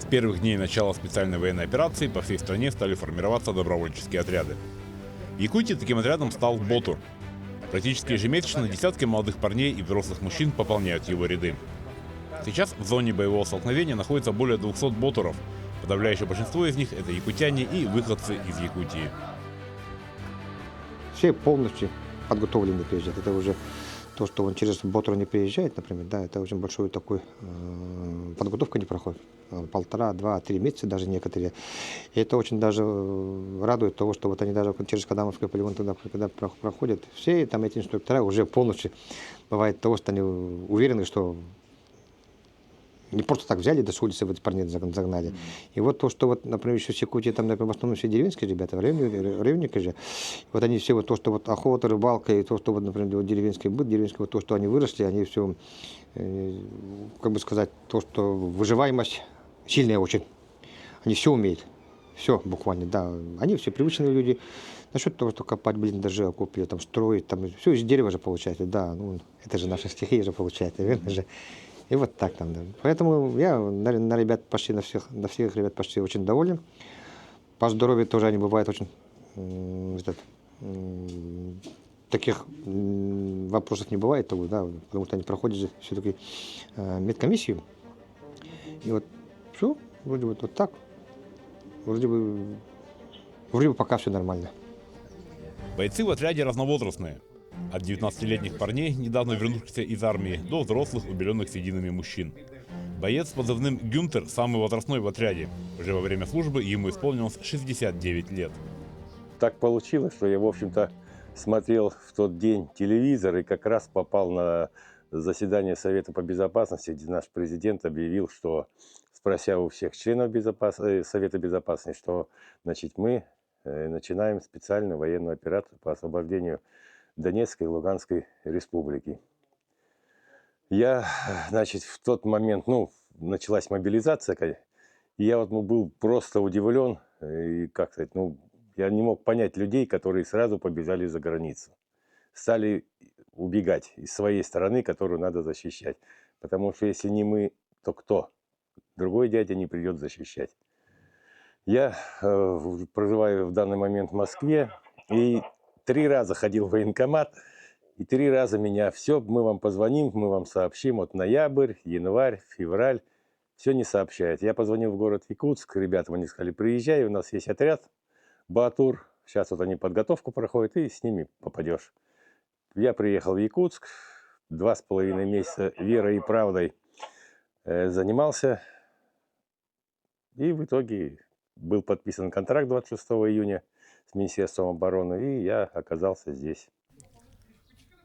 первых дней начала специальной военной операции по всей стране стали формироваться добровольческие отряды. В Якутии таким отрядом стал Ботур. Практически ежемесячно десятки молодых парней и взрослых мужчин пополняют его ряды. Сейчас в зоне боевого столкновения находится более 200 ботуров. Подавляющее большинство из них – это якутяне и выходцы из Якутии. Все полностью подготовлены приезжают. Это уже то, что он через ботура не приезжает, например, да, это очень большой такой подготовка не проходит. 1,5, 2, 3 месяца даже некоторые. И это очень даже радует того, что вот они даже через Кадамовский полигон тогда, когда проходят, все там эти инструктора уже полностью бывает того, что они уверены, что не просто так взяли, да с улицы вот парней загнали. И вот то, что вот, например, еще в Якутии, там, например, в основном все деревенские ребята, в районе же, вот они все, вот то, что вот охота, рыбалка, и то, что вот, например, вот деревенский быт, деревенский, вот то, что они выросли, они все, как бы сказать, то, что выживаемость сильная очень. Они все умеют. Все буквально, да. Они все привычные люди. Насчет того, что копать, блиндажи, окопы, там, строить, там, все из дерева же получается, да. Ну, это же наша стихия же получается, верно же. И вот так там, да. Поэтому я на ребят почти, на всех ребят почти очень доволен. По здоровью тоже они бывают очень, таких вопросов не бывает, да, потому что они проходят же все-таки медкомиссию. И вот все, вроде вот так, вроде бы пока все нормально. Бойцы в отряде разновозрастные. От 19-летних парней, недавно вернувшихся из армии, до взрослых, убеленных сединами мужчин. Боец с позывным «Гюнтер» самый возрастной в отряде. Уже во время службы ему исполнилось 69 лет. Так получилось, что я, в общем-то, смотрел в тот день телевизор и как раз попал на заседание Совета по безопасности, где наш президент объявил, что, спрося у всех членов Совета безопасности, что, значит, мы начинаем специальную военную операцию по освобождению Донецкой и Луганской республики. Я, значит, в тот момент, началась мобилизация, и я вот был просто удивлен, и, как сказать, я не мог понять людей, которые сразу побежали за границу. Стали убегать из своей страны, которую надо защищать. Потому что если не мы, то кто? Другой дядя не придет защищать. Я проживаю в данный момент в Москве, и 3 раза ходил в военкомат, и 3 раза меня мы вам позвоним, мы вам сообщим, вот ноябрь, январь, февраль, все не сообщает. Я позвонил в город Якутск, ребятам они сказали, приезжай, у нас есть отряд, Батур, сейчас вот они подготовку проходят, и с ними попадешь. Я приехал в Якутск, 2,5 месяца верой и правдой занимался, и в итоге был подписан контракт 26 июня с Министерством обороны, и я оказался здесь.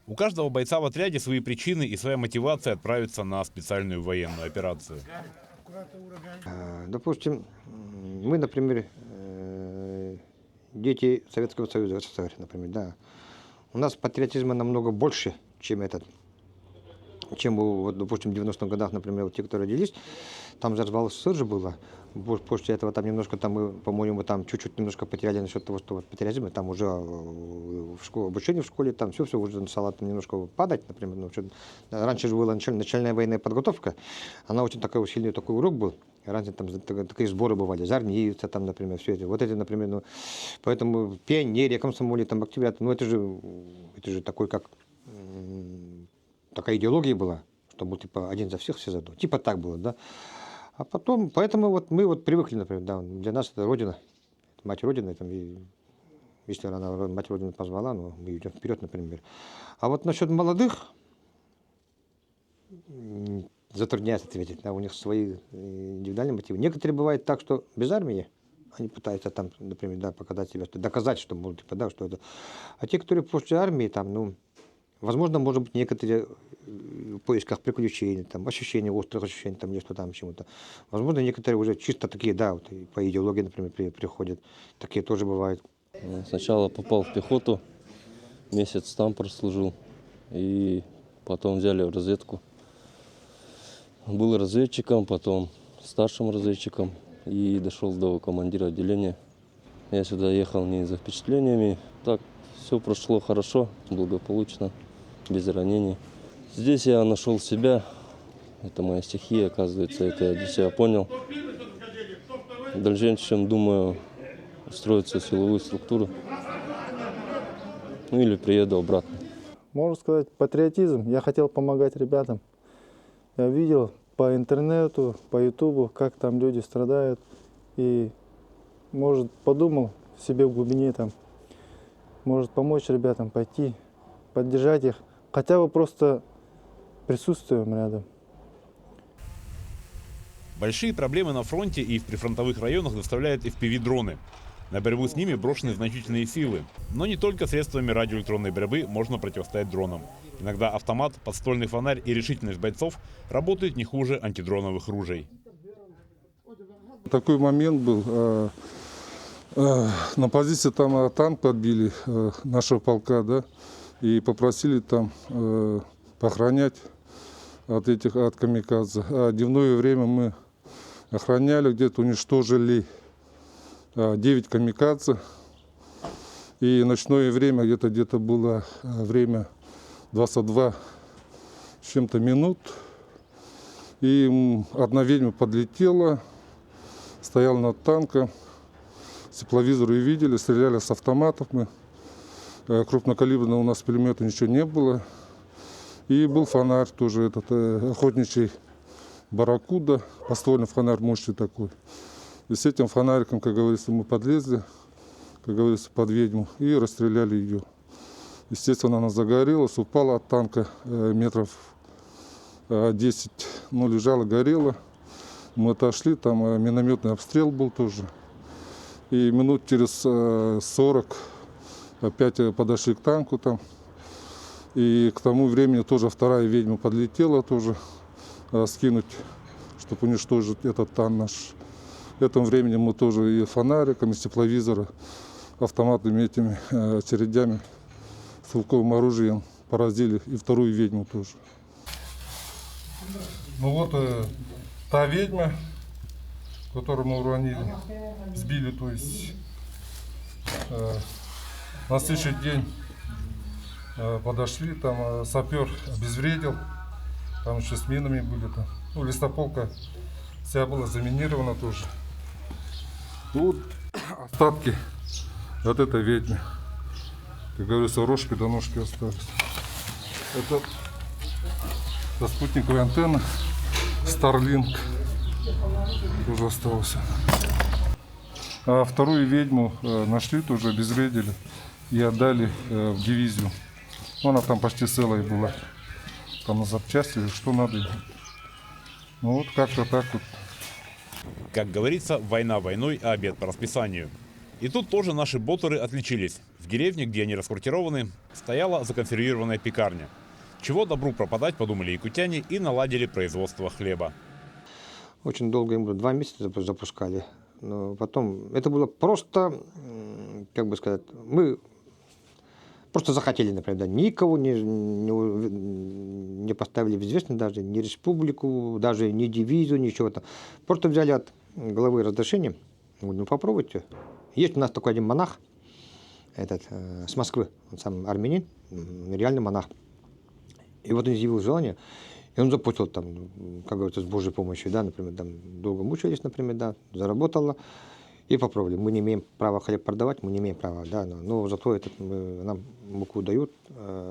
У каждого бойца в отряде свои причины и своя мотивация отправиться на специальную военную операцию. Допустим, мы, например, дети Советского Союза, СССР, например, да. У нас патриотизма намного больше, чем вот, допустим, в 90-х годах, например, вот те, кто родились, там же развал СССР же было. После этого там немножко, мы, по-моему, там чуть-чуть немножко потеряли насчет того, что вот патриотизм, там уже обучение в школе, там все уже стало там немножко падать, например. Раньше же была начальная военная подготовка, она очень такой сильный такой урок был. Раньше там такие сборы бывали, зарница, там, например, все это. Вот эти, например, поэтому пионерия, комсомоле, там, октябрята, это же такой, как такая идеология была, что был типа один за всех, все за одного. Типа так было, да. А потом, поэтому вот мы вот привыкли, например, да, для нас это Родина, это мать Родина, там, и, если она мать Родина позвала, мы идем вперед, например. А вот насчет молодых затрудняется ответить, да, у них свои индивидуальные мотивы. Некоторые бывают так, что без армии они пытаются там, например, да, показать себя, доказать, что, типа, да, что это. А те, которые после армии, там, возможно, может быть, некоторые в поисках приключений, там, острых ощущений, там, нечто там, чему-то. Возможно, некоторые уже чисто такие, да, вот, по идеологии, например, приходят. Такие тоже бывают. Сначала попал в пехоту, месяц там прослужил, и потом взяли в разведку. Был разведчиком, потом старшим разведчиком, и дошел до командира отделения. Я сюда ехал не за впечатлениями. Так, все прошло хорошо, благополучно, без ранений. Здесь я нашел себя. Это моя стихия, оказывается, это я для себя понял. В дальнейшем думаю устроиться в силовую структуру. Ну или приеду обратно. Можно сказать, патриотизм. Я хотел помогать ребятам. Я видел по интернету, по ютубу, как там люди страдают. И, может, подумал в себе в глубине, там, может помочь ребятам пойти, поддержать их. Хотя бы просто присутствием рядом. Большие проблемы на фронте и в прифронтовых районах доставляют FPV-дроны. На борьбу с ними брошены значительные силы. Но не только средствами радиоэлектронной борьбы можно противостоять дронам. Иногда автомат, подствольный фонарь и решительность бойцов работают не хуже антидроновых ружей. Такой момент был. На позиции там танк подбили нашего полка, да, и попросили там охранять от камикадзе. А дневное время мы охраняли, где-то уничтожили 9 камикадзе. И ночное время где-то было время 22 с чем-то минут. И одна ведьма подлетела, стояла над танком. Тепловизоры видели, стреляли с автоматов мы. Крупнокалиберного у нас пулемета ничего не было. И был фонарь тоже, этот охотничий барракуда, подствольный фонарь мощный такой. И с этим фонариком, как говорится, мы подлезли, как говорится, под ведьму и расстреляли ее. Естественно, она загорелась, упала от танка метров 10, ну, лежала, горела. Мы отошли, там минометный обстрел был тоже. И минут через 40 опять подошли к танку там. И к тому времени тоже вторая ведьма подлетела тоже скинуть, чтобы уничтожить этот танк наш. В этом времени мы тоже и фонариком, и тепловизора, автоматными этими очередями, стрелковым оружием поразили и вторую ведьму тоже. Ну вот та ведьма, которую мы уронили, сбили, то есть на следующий день подошли, там сапер обезвредил, там еще с минами были, там, ну, листополка вся была заминирована тоже. Вот остатки от этой ведьмы, как говорится, рожки до ножки остались. Это спутниковая антенна Starlink тоже остался. А вторую ведьму нашли, тоже обезвредили и отдали в дивизию. Она там почти целая была. Там на запчасти, что надо. Ну вот как-то так вот. Как говорится, война войной, а обед по расписанию. И тут тоже наши боттеры отличились. В деревне, где они расквартированы, стояла законсервированная пекарня. Чего добру пропадать, подумали якутяне и наладили производство хлеба. Очень долго им было, 2 месяца запускали. Но потом, это было просто, как бы сказать, мы просто захотели, например, да, никого не поставили в известность, даже ни республику, даже ни дивизию, ничего там. Просто взяли от главы разрешение, ну попробуйте. Есть у нас такой один монах, этот, с Москвы, он сам армянин, реальный монах. И вот он изъявил желание, и он запустил там, как говорится, с Божьей помощью, да, например, там долго мучились, например, да, заработало. И попробовали. Мы не имеем права хлеб продавать, мы не имеем права, да, но зато нам муку дают,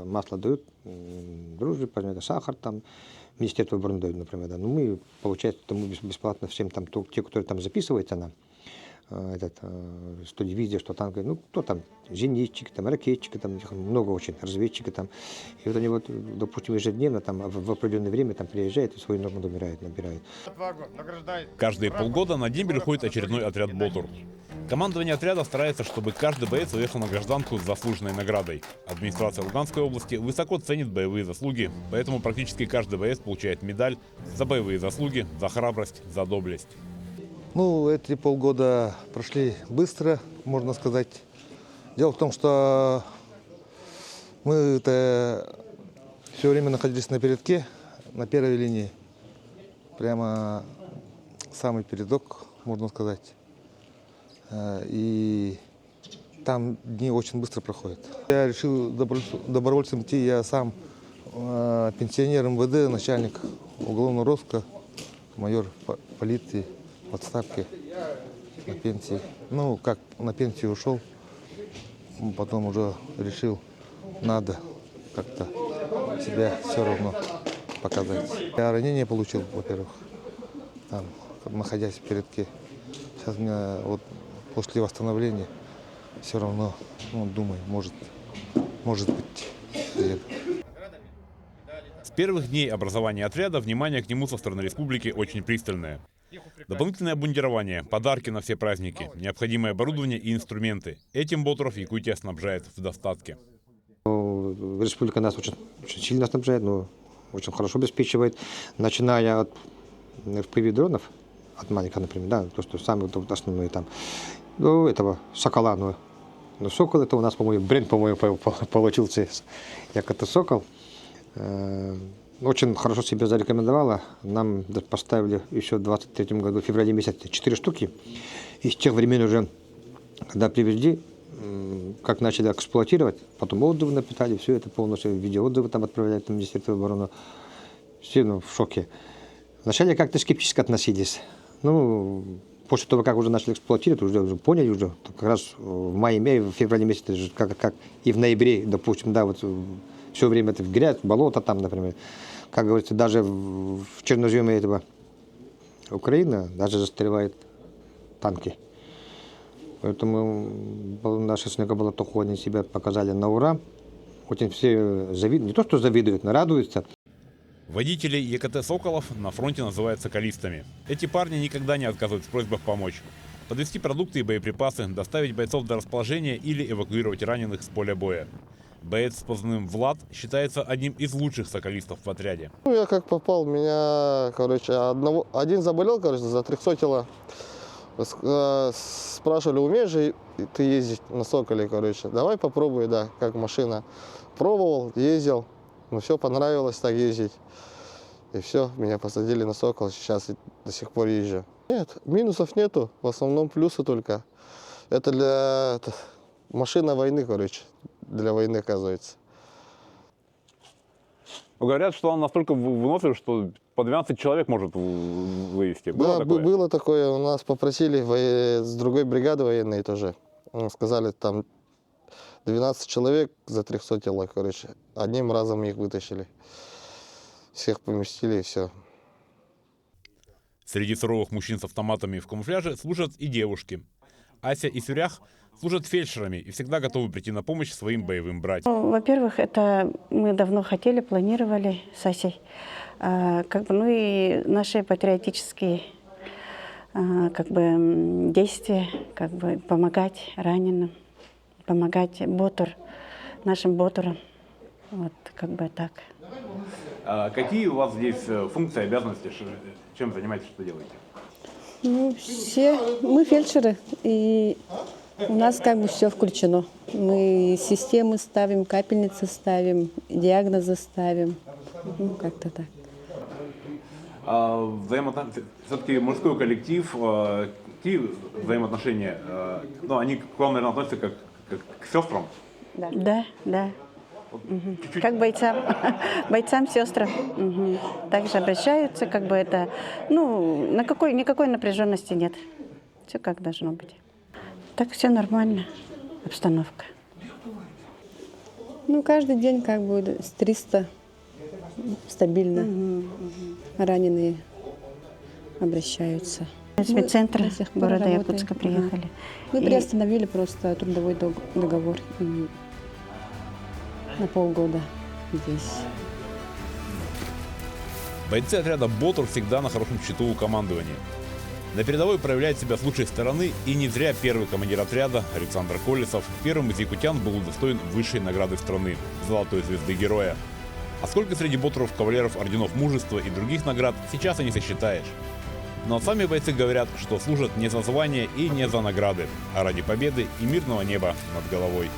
масло дают, дрожжи, сахар, там, Министерство обороны дают, например, да. Но мы, получается, мы бесплатно всем там, те, которые там записываются на что дивизия, что танк, ну, кто там, зенитчики, там, ракетчики, там, много очень, разведчики там. И вот они вот, допустим, ежедневно, там, в определенное время там приезжают и свою норму набирают. Каждые полгода на дембель уходит очередной отряд ботур. Командование отряда старается, чтобы каждый боец уехал на гражданку с заслуженной наградой. Администрация Луганской области высоко ценит боевые заслуги, поэтому практически каждый боец получает медаль за боевые заслуги, за храбрость, за доблесть. Ну, эти полгода прошли быстро, можно сказать. Дело в том, что мы-то все время находились на передке, на первой линии. Прямо самый передок, можно сказать. И там дни очень быстро проходят. Я решил добровольцем идти, я сам пенсионер МВД, начальник уголовного розыска, майор полиции в отставке. на пенсии. Ну, как на пенсию ушел, потом уже решил, надо как-то себя все равно показать. Я ранение получил, во-первых, там, находясь в передке. Сейчас у меня вот после восстановления все равно, ну, думаю, может быть, приеду. С первых дней образования отряда внимание к нему со стороны республики очень пристальное. Дополнительное обмундирование, подарки на все праздники, необходимое оборудование и инструменты. Этим Ботуров Якутия снабжает в достатке. Республика нас очень сильно снабжает, но очень хорошо обеспечивает, начиная от FPV дронов, от маленьких, например, да, то, что самые основные там, до этого Сокола, но Сокол это у нас, по-моему, бренд, по-моему, получился, как это Сокол. Очень хорошо себя зарекомендовала. Нам поставили еще в 23 году, в феврале месяце, 4 штуки. И с тех времен уже, когда привезли, как начали эксплуатировать, потом отзывы написали, все это полностью, видеоотзывы там отправляют на Министерство обороны. Все в шоке. Вначале как-то скептически относились. Ну, после того, как уже начали эксплуатировать, уже поняли, уже как раз в мае, в феврале месяце, как и в ноябре, допустим, да, вот все время это в грязь, болото там, например. Как говорится, даже в черноземе этого Украины даже застревают танки. Поэтому наша снегоболотоходы они себя показали на ура. Очень все завидуют, не то что завидуют, но радуются. Водителей ЕКТ «Соколов» на фронте называют соколистами. Эти парни никогда не отказывают в просьбах помочь. Подвезти продукты и боеприпасы, доставить бойцов до расположения или эвакуировать раненых с поля боя. Боец с позывным «Влад» считается одним из лучших соколистов в отряде. Ну, я как попал, меня, один заболел, за 300 спрашивали, умеешь же ты ездить на «Соколе», давай попробуй, да, как машина. Пробовал, ездил, все понравилось так ездить. И все, меня посадили на «Сокол», сейчас до сих пор езжу. Нет, минусов нету, в основном плюсы только. Это машина войны, для войны, оказывается. Говорят, что он настолько выносливый, что по 12 человек может вывести. Было да, такое? Было такое. У нас попросили с другой бригады военной тоже. Сказали, там 12 человек за 300 тела, Одним разом их вытащили. Всех поместили и все. Среди суровых мужчин с автоматами в камуфляже служат и девушки. Ася и Сюрях служат фельдшерами и всегда готовы прийти на помощь своим боевым братьям. Ну, во-первых, это мы давно хотели, планировали с Асей. И наши патриотические действия, помогать раненым, помогать нашим ботурам. Вот, так. А какие у вас здесь функции, обязанности, чем занимаетесь, что делаете? Мы фельдшеры, и у нас все включено. Мы системы ставим, капельницы ставим, диагнозы ставим, как-то так. Все-таки мужской коллектив, какие взаимоотношения, они к вам, наверное, относятся как к сестрам? Да. Как бойцам, сестрам. Также обращаются, никакой напряженности нет. Все как должно быть. Так все нормально, обстановка. Каждый день с 300 стабильно раненые обращаются. Из медцентра города Якутска приехали. Мы приостановили просто трудовой договор. На полгода здесь. Бойцы отряда «Ботур» всегда на хорошем счету у командования. На передовой проявляет себя с лучшей стороны, и не зря первый командир отряда Александр Колесов первым из якутян был удостоен высшей награды страны – Золотой звезды Героя. А сколько среди ботуров кавалеров орденов мужества и других наград, сейчас и не сосчитаешь. Но сами бойцы говорят, что служат не за звание и не за награды, а ради победы и мирного неба над головой.